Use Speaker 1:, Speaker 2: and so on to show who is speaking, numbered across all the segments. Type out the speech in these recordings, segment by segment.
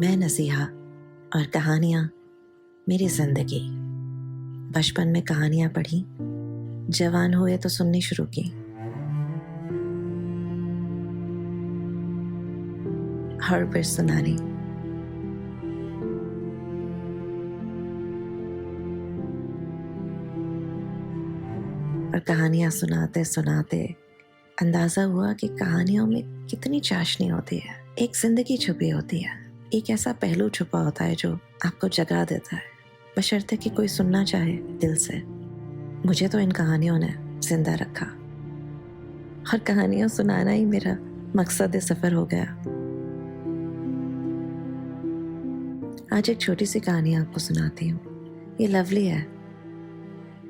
Speaker 1: मैं नसीहा और कहानियाँ मेरी जिंदगी। बचपन में कहानियाँ पढ़ी, जवान हुए तो सुननी शुरू की। हर फिर सुनानी। और कहानियाँ सुनाते सुनाते अंदाजा हुआ कि कहानियों में कितनी चाशनी होती है। एक जिंदगी छुपी होती है, एक ऐसा पहलू छुपा होता है जो आपको जगा देता है, बशर्ते कि कोई सुनना चाहे दिल से। मुझे तो इन कहानियों ने जिंदा रखा और कहानियां सुनाना ही मेरा मकसद सफर हो गया। आज एक छोटी सी कहानी आपको सुनाती हूँ। ये लवली है।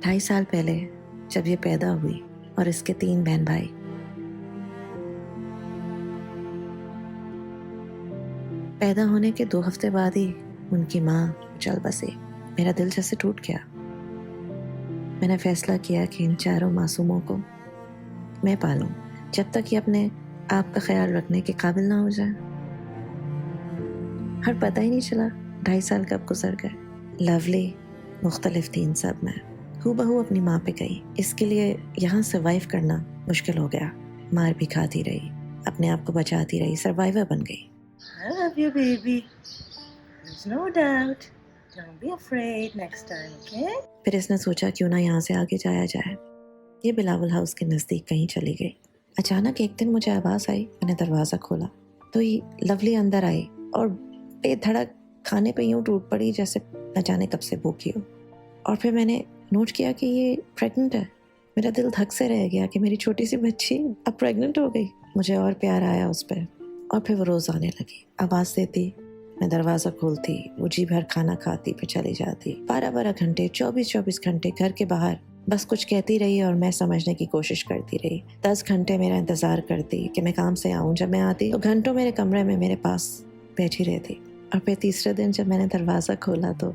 Speaker 1: 2.5 साल पहले जब ये पैदा हुई और इसके 3 बहन भाई, पैदा होने के 2 हफ्ते बाद ही उनकी माँ चल बसी। मेरा दिल जैसे टूट गया। मैंने फैसला किया कि इन चारों मासूमों को मैं पालूं जब तक ये अपने आप का ख्याल रखने के काबिल ना हो जाए। हर पता ही नहीं चला 2.5 साल कब गुजर गए। लवली मुख्तलिफ थी इन सब में, हूबहू अपनी माँ पे गई। इसके लिए यहाँ सर्वाइव करना मुश्किल हो गया। मार भी खाती रही, अपने आप को बचाती रही, सर्वाइवर बन गई।
Speaker 2: I love you, baby. There's no doubt. Don't be afraid next time, okay?
Speaker 1: फिर इसने सोचा क्यों ना यहाँ से आगे जाया जाए। ये बिलावल हाउस के नज़दीक कहीं चली गई। अचानक एक दिन मुझे आवाज़ आई। मैंने दरवाज़ा खोला तो ये लवली अंदर आई और बेधड़क खाने पे यूँ टूट पड़ी जैसे न जाने कब से भूखी हो। और फिर मैंने नोट किया कि ये प्रेग्नेंट है। मेरा दिल धक से रह गया कि मेरी छोटी सी बच्ची अब प्रेग्नेंट हो गई। मुझे और प्यार आया उस पर। और फिर वो रोज़ आने लगी, आवाज़ देती, मैं दरवाज़ा खोलती, वो जी भर खाना खाती, फिर चली जाती। 12-12 घंटे, 24-24 घंटे घर के बाहर बस कुछ कहती रही और मैं समझने की कोशिश करती रही। 10 घंटे मेरा इंतज़ार करती कि मैं काम से आऊँ। जब मैं आती तो घंटों मेरे कमरे में मेरे पास बैठी रहती। और फिर तीसरे दिन जब मैंने दरवाज़ा खोला तो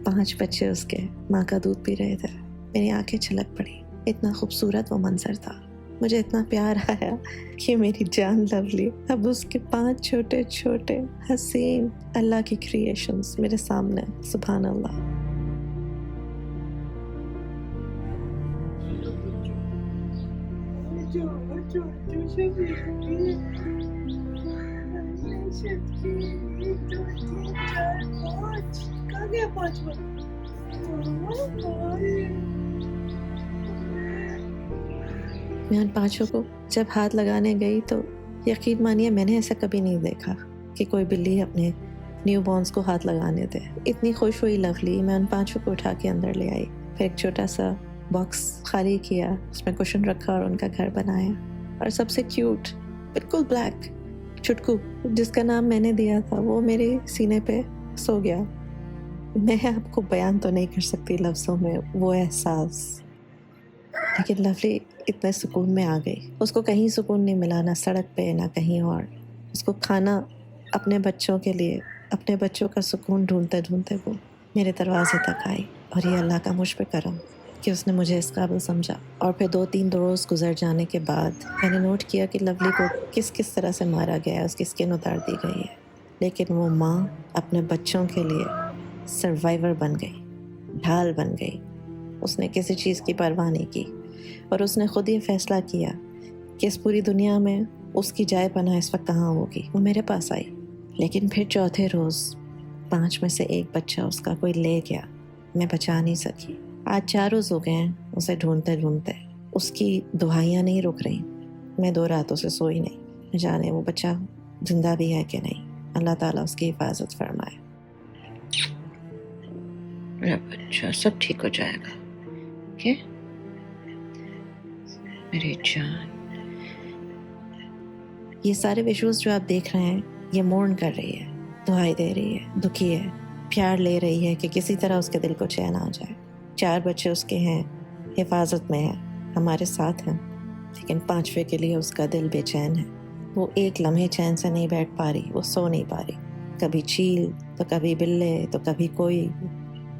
Speaker 1: 5 बच्चे उसके माँ का दूध पी रहे थे। मेरी आंखें छलक पड़ी। इतना खूबसूरत वो मंजर था। मुझे इतना प्यार आया कि मेरी जान लवली अब उसके 5 छोटे छोटे हसीन अल्लाह की क्रिएशंस मेरे सामने। सुभान अल्लाह। मैं उन 5 को जब हाथ लगाने गई तो यकीन मानिए मैंने ऐसा कभी नहीं देखा कि कोई बिल्ली अपने न्यू बॉर्न्स को हाथ लगाने दे। इतनी खुश हुई लवली। मैं उन 5 को उठा के अंदर ले आई। फिर एक छोटा सा बॉक्स खाली किया, उसमें कुशन रखा और उनका घर बनाया। और सबसे क्यूट बिल्कुल ब्लैक चुटकू जिसका नाम मैंने दिया था वो मेरे सीने पे सो गया। मैं आपको बयान तो नहीं कर सकती लफ्ज़ों में वो एहसास, लेकिन लवली इतने सुकून में आ गई। उसको कहीं सुकून नहीं मिला, ना सड़क पे ना कहीं और। उसको खाना अपने बच्चों के लिए, अपने बच्चों का सुकून ढूंढते ढूंढते वो मेरे दरवाजे तक आई। और ये अल्लाह का मुझ पे करम कि उसने मुझे इस काबिल समझा। और फिर 2-3 रोज़ गुजर जाने के बाद मैंने नोट किया कि लवली को किस किस तरह से मारा गया है, उसकी स्किन उतार दी गई है। लेकिन वो माँ अपने बच्चों के लिए सर्वाइवर बन गई, ढाल बन गई। उसने किसी चीज़ की परवाह नहीं की और उसने खुद ये फैसला किया कि इस पूरी दुनिया में उसकी जाए पनाह इस वक्त कहाँ होगी। वो मेरे पास आई। लेकिन फिर चौथे रोज़ 5 में से एक बच्चा उसका कोई ले गया। मैं बचा नहीं सकी। आज 4 रोज़ हो गए हैं उसे ढूंढते ढूंढते। उसकी दुहाइयाँ नहीं रुक रही। मैं 2 रातों से सोई नहीं। न जाने वो बच्चा जिंदा भी है कि नहीं। अल्लाह ताला उसकी हिफाजत फरमाए। मेरा बच्चा सब ठीक हो जाएगा। क्या मेरी जान। ये सारे विजुअल्स जो आप देख रहे हैं, ये मोर्न कर रही है, दुहाई दे रही है, दुखी है, प्यार ले रही है कि किसी तरह उसके दिल को चैन आ जाए। 4 बच्चे उसके हैं, हिफाजत में है, हमारे साथ हैं, लेकिन 5वें के लिए उसका दिल बेचैन है। वो एक लम्हे चैन से नहीं बैठ पा रही, वो सो नहीं पा रही। कभी चील तो कभी बिल्ले तो कभी कोई,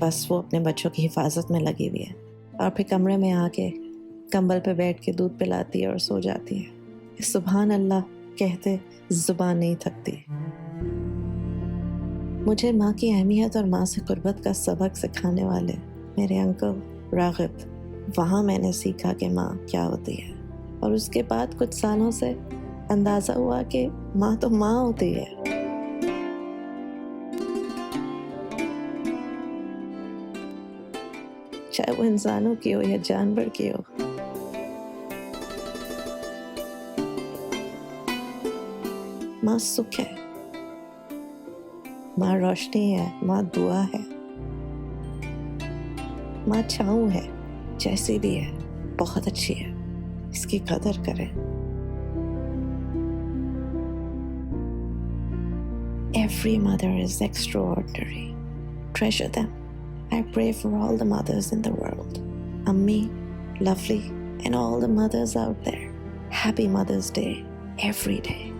Speaker 1: बस वो अपने बच्चों की हिफाजत में लगी हुई है। और फिर कमरे में आके कंबल पे बैठ के दूध पिलाती है और सो जाती है। सुभान अल्लाह कहते जुबान नहीं थकती। मुझे माँ की अहमियत और माँ से कुर्बत का सबक सिखाने वाले मेरे अंकल रागिब, वहाँ मैंने सीखा कि माँ क्या होती है। और उसके बाद कुछ सालों से अंदाज़ा हुआ कि माँ तो माँ होती है। चाहे वो इंसानों की हो या जानवर की हो। माँ सुख है, माँ रोशनी है, माँ दुआ है, माँ छाँव है। जैसी भी है बहुत अच्छी है, इसकी कदर करें। Every mother is extraordinary. Treasure them. I pray for all the mothers in the world. Ammi, lovely, and all the mothers out there. Happy Mother's Day every day.